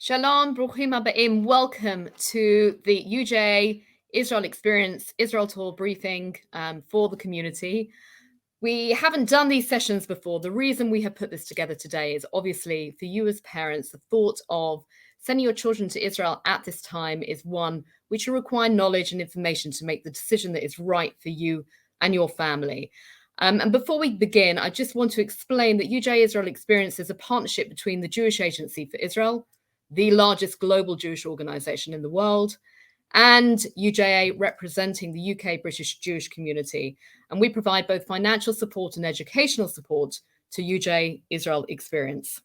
Shalom, Bruchim Habaim. Welcome to the UJ Israel Experience Israel Tour briefing for the community. We haven't done these sessions before. The reason we have put this together today is obviously for you as parents, the thought of sending your children to Israel at this time is one which will require knowledge and information to make the decision that is right for you and your family. And before we begin, I just want to explain that UJ Israel Experience is a partnership between the Jewish Agency for Israel, the largest global Jewish organization in the world, and UJA representing the UK British Jewish community. And we provide both financial support and educational support to UJ Israel Experience.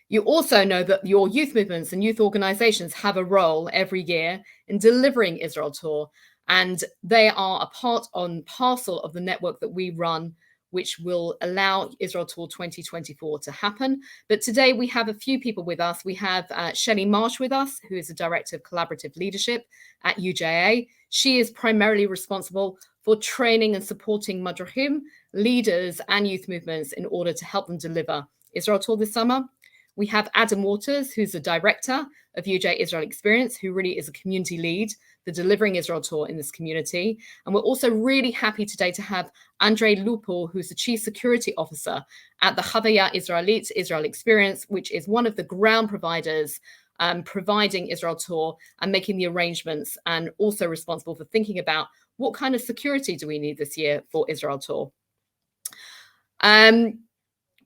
You also know that your youth movements and youth organizations have a role every year in delivering Israel Tour, and they are a part and parcel of the network that we run, which will allow Israel Tour 2024 to happen. But today we have a few people with us. We have Shelley Marsh with us, who is the Director of Collaborative Leadership at UJA. She is primarily responsible for training and supporting Madrahim, leaders and youth movements in order to help them deliver Israel Tour this summer. We have Adam Waters, who's the Director of UJ Israel Experience, who really is a community lead for delivering Israel Tour in this community. And we're also really happy today to have Andrei Lupul, who's the Chief Security Officer at the Havaya Israelit Israel Experience, which is one of the ground providers providing Israel Tour and making the arrangements, and also responsible for thinking about what kind of security do we need this year for Israel Tour.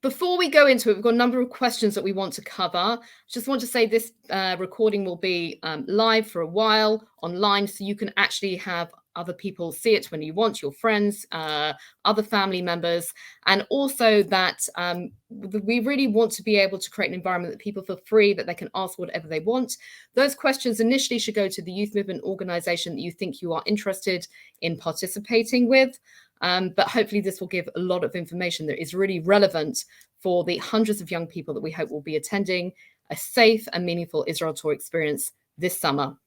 Before we go into it, we've got a number of questions that we want to cover. Just want to say this recording will be live for a while online, so you can actually have other people see it when you want, your friends, other family members, and also that we really want to be able to create an environment that people feel free, that they can ask whatever they want. Those questions initially should go to the youth movement organization that you think you are interested in participating with. But hopefully this will give a lot of information that is really relevant for the hundreds of young people that we hope will be attending a safe and meaningful Israel Tour experience this summer.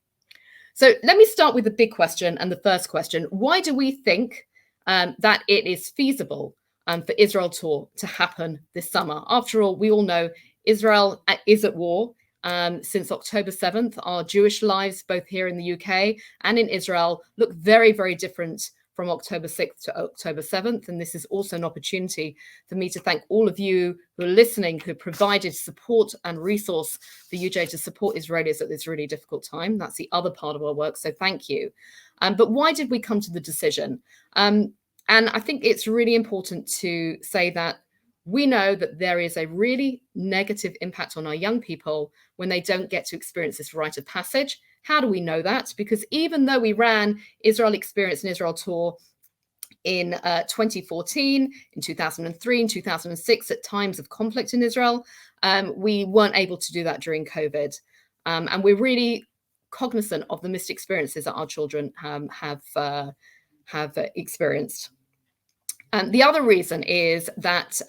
So let me start with the big question and the first question. Why do we think that it is feasible for Israel Tour to happen this summer? After all, we all know Israel is at war since October 7th. Our Jewish lives, both here in the UK and in Israel, look very, very different from October 6th to October 7th. And this is also an opportunity for me to thank all of you who are listening, who provided support and resource for UJ to support Israelis at this really difficult time. That's the other part of our work, so thank you. But why did we come to the decision? And I think it's really important to say that we know that there is a really negative impact on our young people when they don't get to experience this rite of passage. How do we know that? Because even though we ran Israel Experience and Israel Tour in 2014, in 2003, in 2006, at times of conflict in Israel, we weren't able to do that during COVID. And we're really cognizant of the missed experiences that our children have experienced. The other reason is that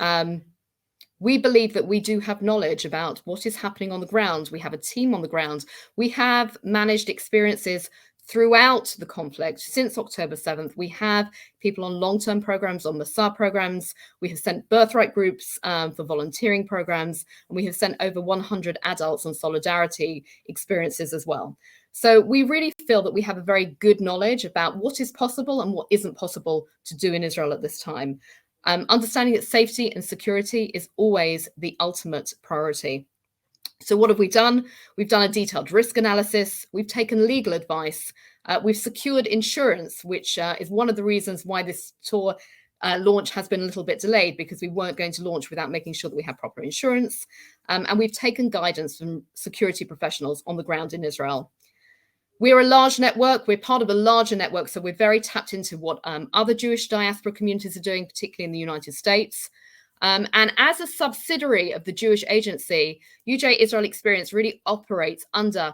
we believe that we do have knowledge about what is happening on the ground. We have a team on the ground. We have managed experiences throughout the conflict since October 7th. We have people on long-term programs, on Masa programs. We have sent birthright groups for volunteering programs, and we have sent over 100 adults on solidarity experiences as well. So we really feel that we have a very good knowledge about what is possible and what isn't possible to do in Israel at this time. Understanding that safety and security is always the ultimate priority. So what have we done? We've done a detailed risk analysis. We've taken legal advice. We've secured insurance, which is one of the reasons why this tour launch has been a little bit delayed, because we weren't going to launch without making sure that we have proper insurance. And we've taken guidance from security professionals on the ground in Israel. We're a large network. We're part of a larger network, so we're very tapped into what other Jewish diaspora communities are doing, particularly in the United States. And as a subsidiary of the Jewish Agency, UJ Israel Experience really operates under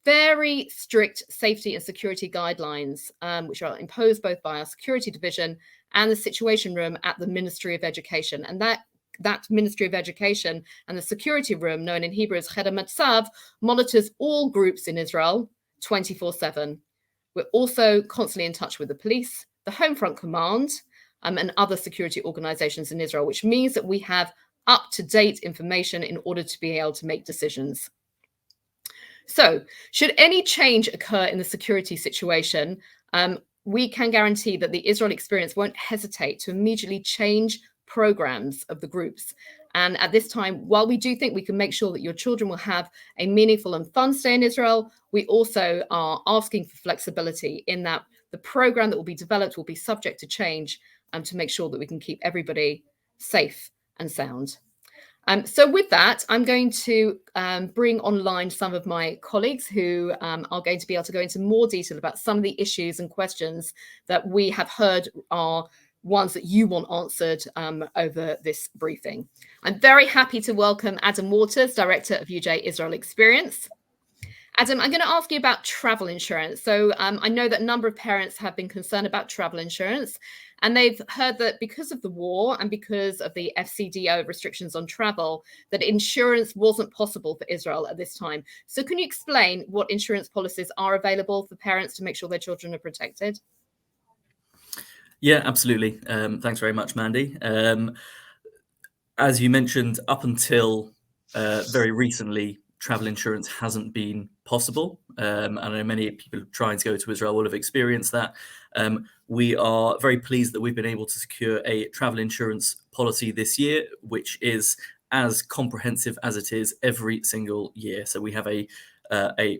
very strict safety and security guidelines, which are imposed both by our security division and the Situation Room at the Ministry of Education. And that Ministry of Education and the security room, known in Hebrew as Cheder Matzav, monitors all groups in Israel 24/7. We're also constantly in touch with the police, the Home Front Command, and other security organizations in Israel, which means that we have up-to-date information in order to be able to make decisions. So, should any change occur in the security situation, we can guarantee that the Israel Experience won't hesitate to immediately change programs of the groups. And at this time, while we do think we can make sure that your children will have a meaningful and fun stay in Israel, we also are asking for flexibility in that the program that will be developed will be subject to change and to make sure that we can keep everybody safe and sound. So with that, I'm going to bring online some of my colleagues who are going to be able to go into more detail about some of the issues and questions that we have heard are ones that you want answered over this briefing. I'm very happy to welcome Adam Waters, Director of UJ Israel Experience. Adam, I'm going to ask you about travel insurance. So I know that a number of parents have been concerned about travel insurance, and they've heard that because of the war and because of the FCDO restrictions on travel, that insurance wasn't possible for Israel at this time. So can you explain what insurance policies are available for parents to make sure their children are protected? Yeah, absolutely. Thanks very much, Mandy. As you mentioned, up until very recently, travel insurance hasn't been possible. I know many people trying to go to Israel will have experienced that. We are very pleased that we've been able to secure a travel insurance policy this year, which is as comprehensive as it is every single year. So we have a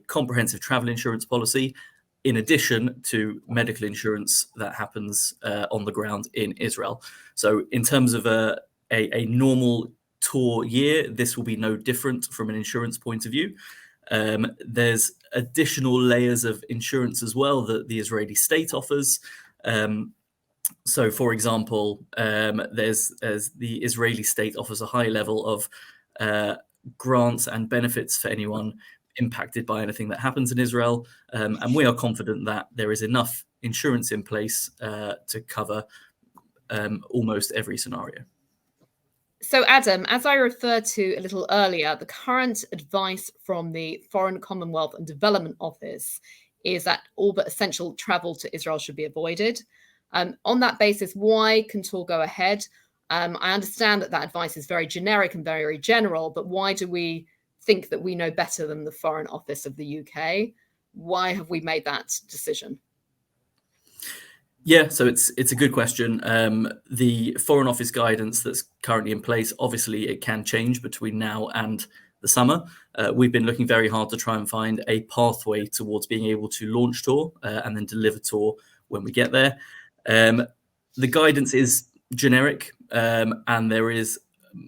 comprehensive travel insurance policy in addition to medical insurance that happens on the ground in Israel. So in terms of a normal tour year, this will be no different from an insurance point of view. There's additional layers of insurance as well that the Israeli state offers. So, for example, there's the Israeli state offers a high level of grants and benefits for anyone impacted by anything that happens in Israel. And we are confident that there is enough insurance in place to cover almost every scenario. So, Adam, as I referred to a little earlier, the current advice from the Foreign, Commonwealth and Development Office is that all but essential travel to Israel should be avoided. On that basis, why can tour go ahead? I understand that that advice is very generic and very general, but why do we think that we know better than the Foreign Office of the UK? Why have we made that decision? Yeah, so it's a good question. The Foreign Office guidance that's currently in place, obviously it can change between now and the summer. We've been looking very hard to try and find a pathway towards being able to launch tour and then deliver tour when we get there. The guidance is generic and there is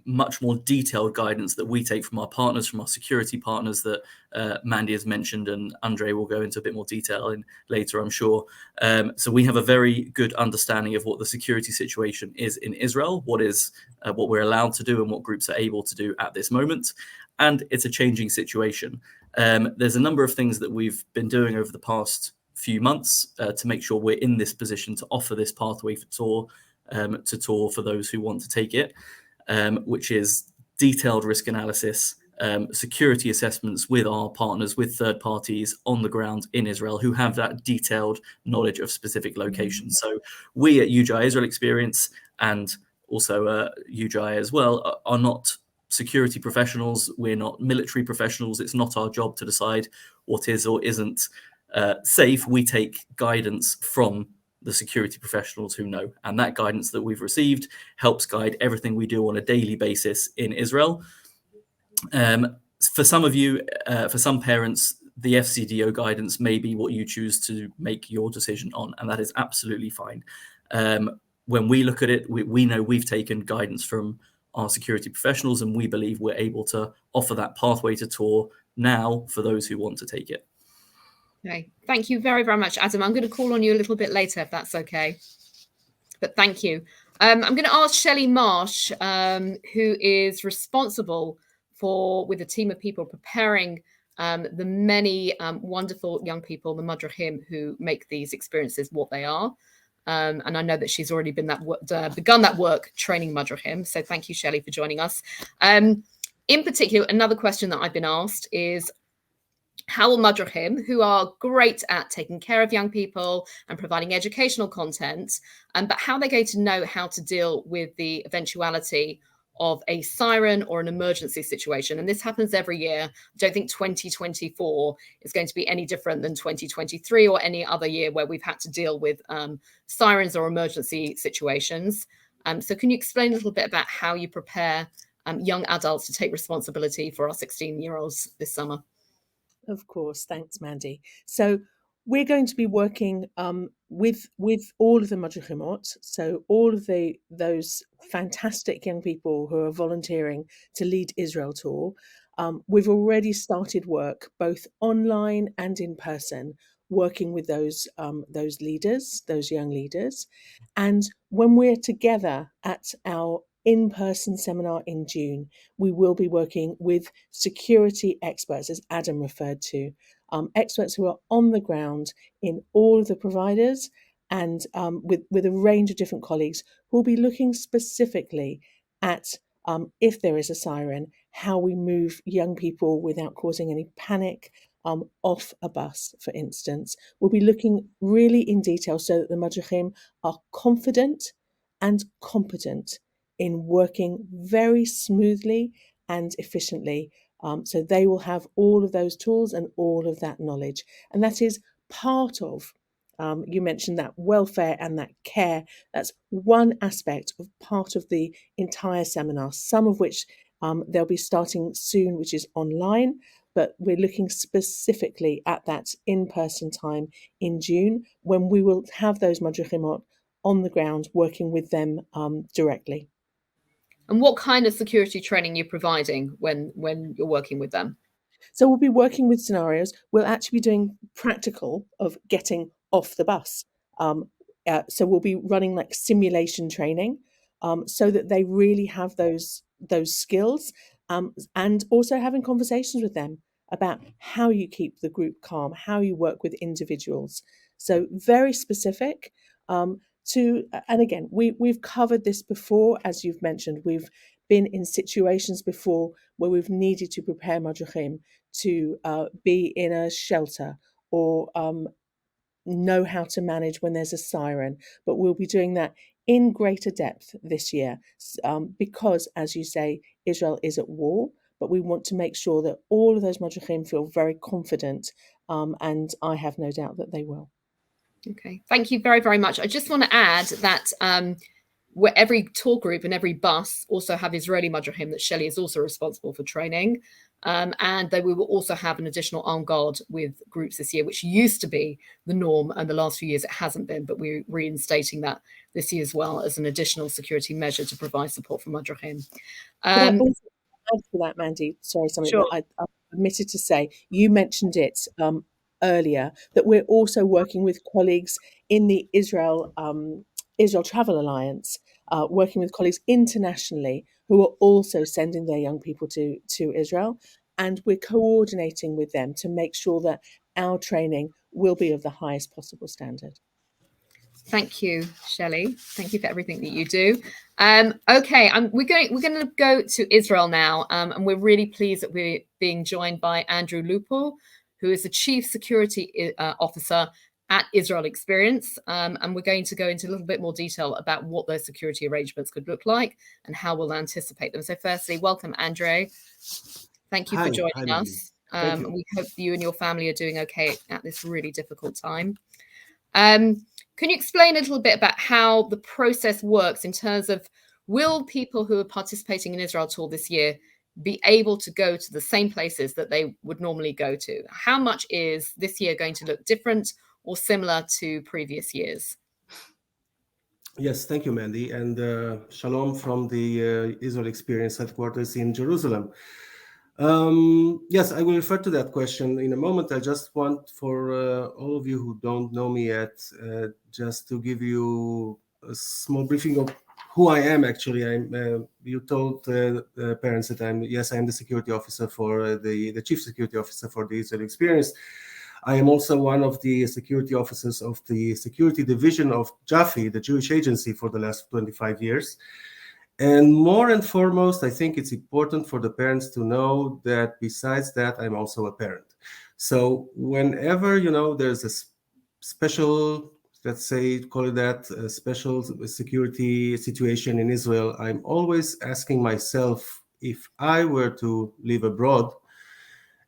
much more detailed guidance that we take from our partners, from our security partners that Mandy has mentioned, and Andre will go into a bit more detail in later, I'm sure. So we have a very good understanding of what the security situation is in Israel, what we're allowed to do and what groups are able to do at this moment. And it's a changing situation. There's a number of things that we've been doing over the past few months to make sure we're in this position to offer this pathway for tour, to tour for those who want to take it. Which is detailed risk analysis, security assessments with our partners, with third parties on the ground in Israel who have that detailed knowledge of specific locations. So we at UJI Israel Experience and also UJI as well are not security professionals. We're not military professionals. It's not our job to decide what is or isn't safe. We take guidance from the security professionals who know, and that guidance that we've received helps guide everything we do on a daily basis in Israel. For some of you, for some parents, the FCDO guidance may be what you choose to make your decision on, and that is absolutely fine. When we look at it, we know we've taken guidance from our security professionals, and we believe we're able to offer that pathway to tour now for those who want to take it. Okay, thank you very, very much, Adam. I'm going to call on you a little bit later, if that's okay. But thank you. I'm going to ask Shelley Marsh, who is responsible for, with a team of people, preparing the many wonderful young people, the Madrachim, who make these experiences what they are. And I know that she's already begun that work training Madrachim. So thank you, Shelley, for joining us. In particular, another question that I've been asked is, how will Madrachim, who are great at taking care of young people and providing educational content, but how are they going to know how to deal with the eventuality of a siren or an emergency situation. And this happens every year. I don't think 2024 is going to be any different than 2023 or any other year where we've had to deal with sirens or emergency situations. So can you explain a little bit about how you prepare young adults to take responsibility for our 16-year-olds this summer? Of course. Thanks, Mandy. So we're going to be working with all of the Madrichimot, so all of those fantastic young people who are volunteering to lead Israel Tour. We've already started work both online and in person, working with those leaders, those young leaders. And when we're together at our in-person seminar in June, we will be working with security experts, as Adam referred to, experts who are on the ground in all of the providers, and with a range of different colleagues who will be looking specifically at if there is a siren, how we move young people without causing any panic off a bus, for instance. We'll be looking really in detail so that the Madrichim are confident and competent in working very smoothly and efficiently. So they will have all of those tools and all of that knowledge. And that is part of, you mentioned that welfare and that care. That's one aspect of part of the entire seminar, some of which they'll be starting soon, which is online. But we're looking specifically at that in-person time in June, when we will have those Madrichimot on the ground working with them directly. And what kind of security training you're providing when you're working with them? So we'll be working with scenarios. We'll actually be doing practical of getting off the bus. So we'll be running like simulation training, so that they really have those skills, and also having conversations with them about how you keep the group calm, how you work with individuals. So very specific. And again, we've covered this before, as you've mentioned. We've been in situations before where we've needed to prepare Madrichim to be in a shelter or know how to manage when there's a siren. But we'll be doing that in greater depth this year because, as you say, Israel is at war. But we want to make sure that all of those Madrichim feel very confident, and I have no doubt that they will. Okay, thank you very, very much. I just want to add that where every tour group and every bus also have Israeli Madrichim that Shelley is also responsible for training. And we will also have an additional armed guard with groups this year, which used to be the norm, and the last few years it hasn't been, but we're reinstating that this year as well as an additional security measure to provide support for Madrichim. Could I also add to that, Mandy? Sorry, something Sure. that I omitted to say. You mentioned it earlier, that we're also working with colleagues in the Israel Travel Alliance, working with colleagues internationally who are also sending their young people to Israel. And we're coordinating with them to make sure that our training will be of the highest possible standard. Thank you, Shelley. Thank you for everything that you do. Okay, we're going to go to Israel now, and we're really pleased that we're being joined by Andrew Lupo, who is the Chief Security Officer at Israel Experience. And we're going to go into a little bit more detail about what those security arrangements could look like and how we'll anticipate them. So firstly, welcome, Andre. Thank you for joining us. We hope you and your family are doing okay at this really difficult time. Can you explain a little bit about how the process works in terms of, will people who are participating in Israel Tour this year be able to go to the same places that they would normally go to? How much is this year going to look different or similar to previous years? Yes, thank you, Mandy, and shalom from the Israel Experience headquarters in Jerusalem. Yes, I will refer to that question in a moment. I just want, for all of you who don't know me yet, just to give you a small briefing of who I am. Actually, you told the parents that I'm the security officer for the chief security officer for the Israel Experience. I am also one of the security officers of the security division of JAFI, the Jewish agency, for the last 25 years. And more and foremost, I think it's important for the parents to know that besides that, I'm also a parent. So whenever, there's a special let's say, call it that, special security situation in Israel, I'm always asking myself, if I were to live abroad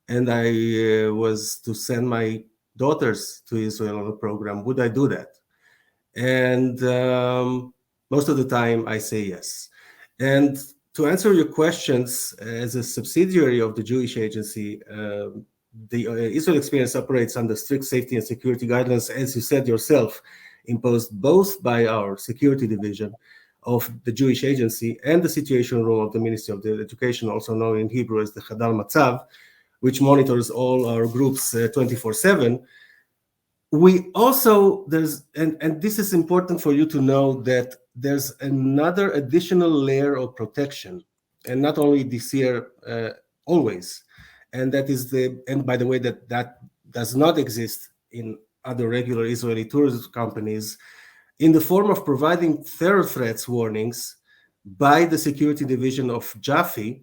and I was to send my daughters to Israel on a program, would I do that? And most of the time I say yes. And to answer your questions, as a subsidiary of the Jewish Agency, the Israel Experience operates under strict safety and security guidelines, as you said yourself, imposed both by our security division of the Jewish Agency and the Situation Room of the Ministry of Education, also known in Hebrew as the Chadar Matzav, which monitors all our groups 24/7. We also, and this is important for you to know, that there's another additional layer of protection, and not only this year, always. And that is and by the way, that does not exist in other regular Israeli tourism companies, in the form of providing terror threats warnings by the security division of Jafi,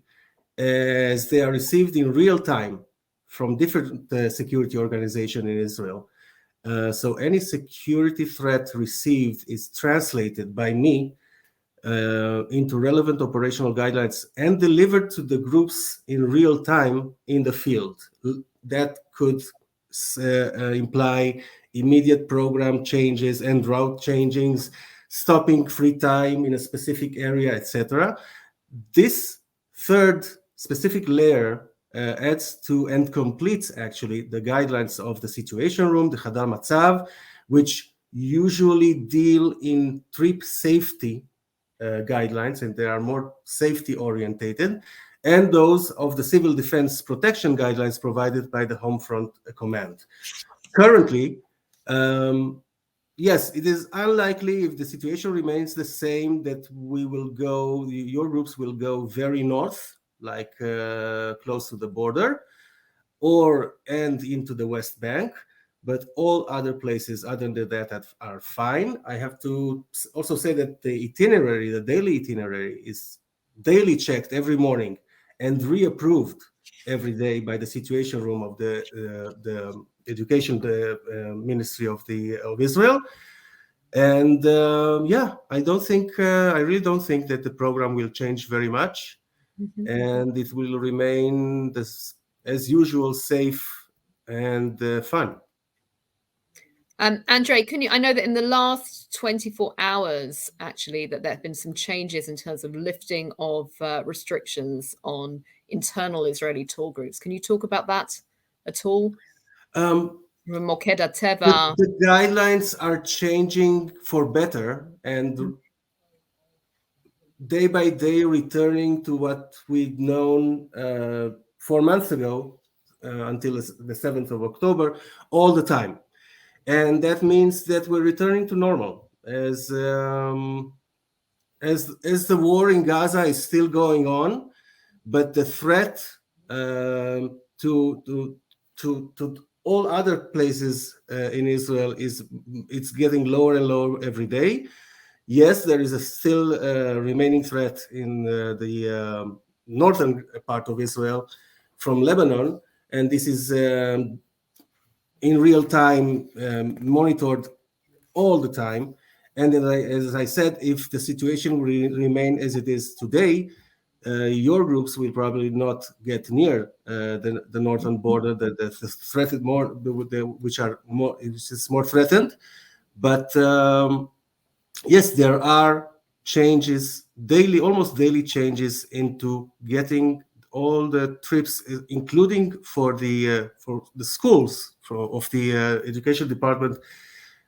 as they are received in real time from different security organizations in Israel. So any security threat received is translated by me into relevant operational guidelines and delivered to the groups in real time in the field. That could imply immediate program changes and route changings, stopping free time in a specific area, etc. This third specific layer adds to and completes actually the guidelines of the Situation Room, the Chadar Matzav, which usually deal in trip safety guidelines, and they are more safety orientated, and those of the Civil Defense Protection guidelines provided by the Home Front Command. Currently, yes, it is unlikely, if the situation remains the same, that we will go, your groups will go very north, like close to the border, and into the West Bank, but all other places other than that are fine. I have to also say that the itinerary, the daily itinerary, is daily checked every morning and reapproved every day by the Situation Room of the Education, the Ministry of Israel. And yeah, I really don't think that the program will change very much. Mm-hmm. And it will remain as usual, safe and fun. Andre, I know that in the last 24 hours, actually, that there have been some changes in terms of lifting of restrictions on internal Israeli tour groups. Can you talk about that at all? Moked HaTeva. The guidelines are changing for better, and day by day returning to what we'd known 4 months ago until the 7th of October, all the time. And that means that we're returning to normal, as the war in Gaza is still going on, but the threat to all other places in Israel it's getting lower and lower every day. Yes, there is a still remaining threat in the northern part of Israel from Lebanon, and this is in real time monitored all the time. And as I said, if the situation will remain as it is today, your groups will probably not get near the northern border, the threatened more, which is more threatened. But yes, there are changes daily, almost daily changes into getting all the trips, including for the schools of the Education Department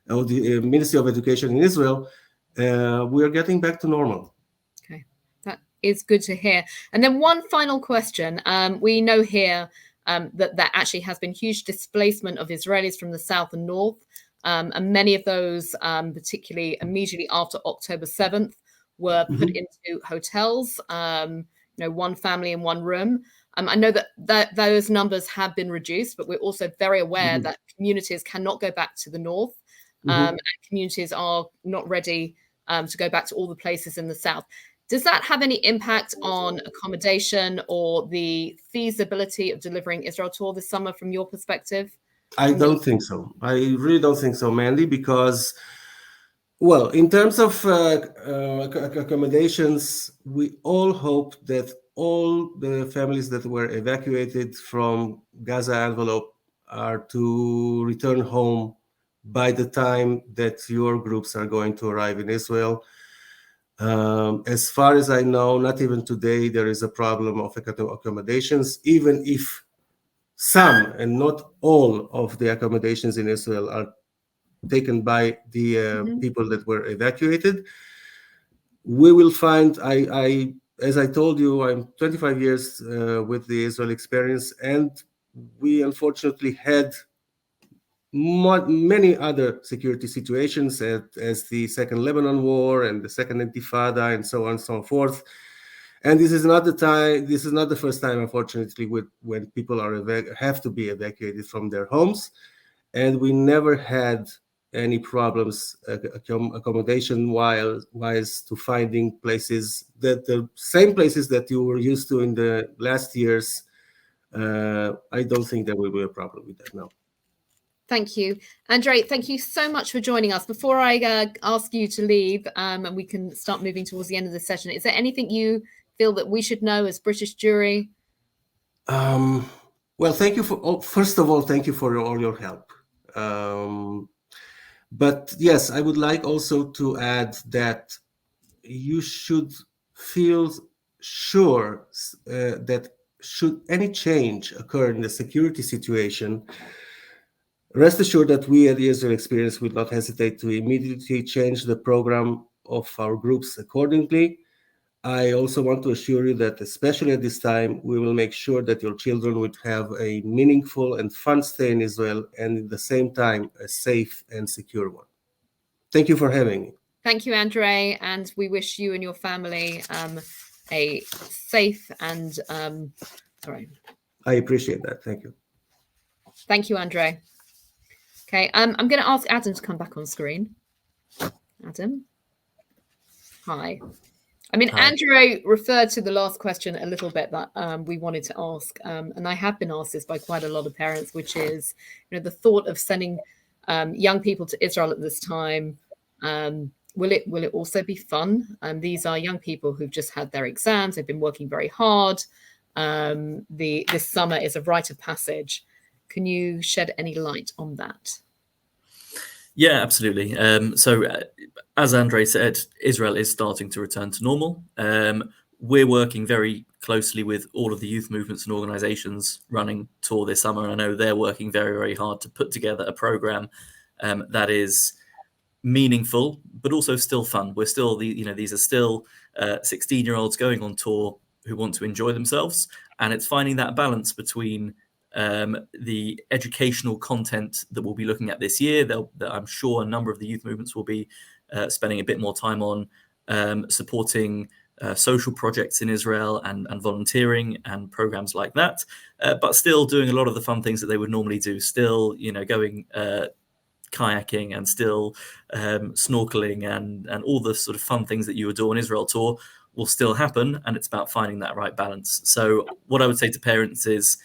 of the Ministry of Education in Israel. We are getting back to normal. Okay, that is good to hear. And then one final question. We know here that actually has been huge displacement of Israelis from the south and north. And many of those, particularly immediately after October 7th, were put into hotels, one family in one room. I know that those numbers have been reduced, but we're also very aware that communities cannot go back to the north, and communities are not ready to go back to all the places in the south. Does that have any impact on accommodation or the feasibility of delivering Israel Tour this summer from your perspective? I don't think so. I really don't think so, Mandy, because, well, in terms of accommodations, we all hope that all the families that were evacuated from Gaza envelope are to return home by the time that your groups are going to arrive in Israel. As far as I know, not even today, there is a problem of accommodations, even if some and not all of the accommodations in Israel are taken by the people that were evacuated. We will find, as I told you, I'm 25 years with the Israel experience, and we unfortunately had many other security situations as the Second Lebanon War and the Second Intifada and so on and so forth. And this is not the time. This is not the first time, unfortunately, when people have to be evacuated from their homes, and we never had any problems accommodation wise to finding places the same places that you were used to in the last years. I don't think there will be a problem with that now. Thank you. Andre, thank you so much for joining us. Before I ask you to leave and we can start moving towards the end of the session, is there anything you feel that we should know as British Jewry? Well, thank you first of all, thank you for all your help. But yes, I would like also to add that you should feel sure that should any change occur in the security situation, rest assured that we at the Israel Experience will not hesitate to immediately change the program of our groups accordingly. I also want to assure you that, especially at this time, we will make sure that your children would have a meaningful and fun stay in Israel, and at the same time, a safe and secure one. Thank you for having me. Thank you, Andre, and we wish you and your family a safe and sorry. I appreciate that. Thank you. Thank you, Andre. Okay, I'm going to ask Adam to come back on screen. Adam, hi. I mean, Hi. Andre referred to the last question a little bit that we wanted to ask, and I have been asked this by quite a lot of parents, which is, the thought of sending young people to Israel at this time. Will it also be fun? These are young people who've just had their exams. They've been working very hard. This summer is a rite of passage. Can you shed any light on that? Yeah, absolutely. So as Andre said, Israel is starting to return to normal. We're working very closely with all of the youth movements and organizations running tour this summer. I know they're working very, very hard to put together a program that is meaningful, but also still fun. We're still, these are still 16-year-olds going on tour who want to enjoy themselves. And it's finding that balance between the educational content that we'll be looking at this year. I'm sure a number of the youth movements will be spending a bit more time on supporting social projects in Israel and volunteering and programs like that, but still doing a lot of the fun things that they would normally do, still, going kayaking and still snorkeling and all the sort of fun things that you would do on Israel tour will still happen. And it's about finding that right balance. So what I would say to parents is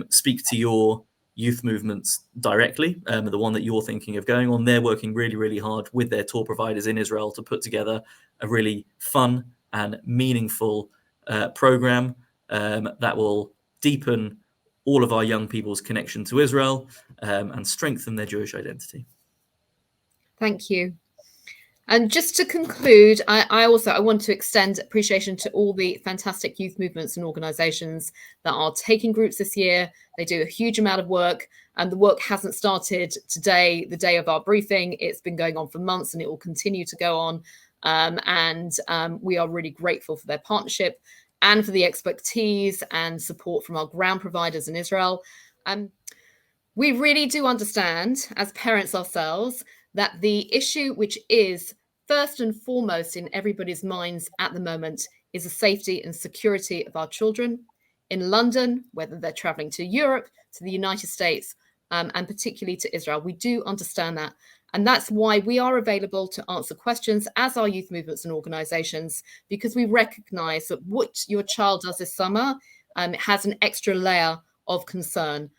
speak to your youth movements directly, the one that you're thinking of going on. They're working really, really hard with their tour providers in Israel to put together a really fun and meaningful program that will deepen all of our young people's connection to Israel and strengthen their Jewish identity. Thank you. And just to conclude, I want to extend appreciation to all the fantastic youth movements and organizations that are taking groups this year. They do a huge amount of work, and the work hasn't started today, the day of our briefing. It's been going on for months, and it will continue to go on. We are really grateful for their partnership and for the expertise and support from our ground providers in Israel. We really do understand, as parents ourselves, that the issue which is first and foremost in everybody's minds at the moment is the safety and security of our children in London, whether they're traveling to Europe, to the United States, and particularly to Israel. We do understand that. And that's why we are available to answer questions as our youth movements and organizations, because we recognize that what your child does this summer has an extra layer of concern.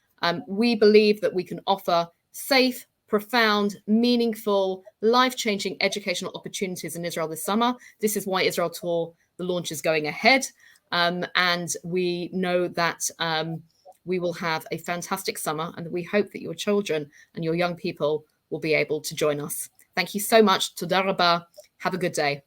We believe that we can offer safe, profound, meaningful, life-changing educational opportunities in Israel this summer. This is why Israel Tour, the launch is going ahead. And we know that we will have a fantastic summer, and we hope that your children and your young people will be able to join us. Thank you so much. Toda rabah. Have a good day.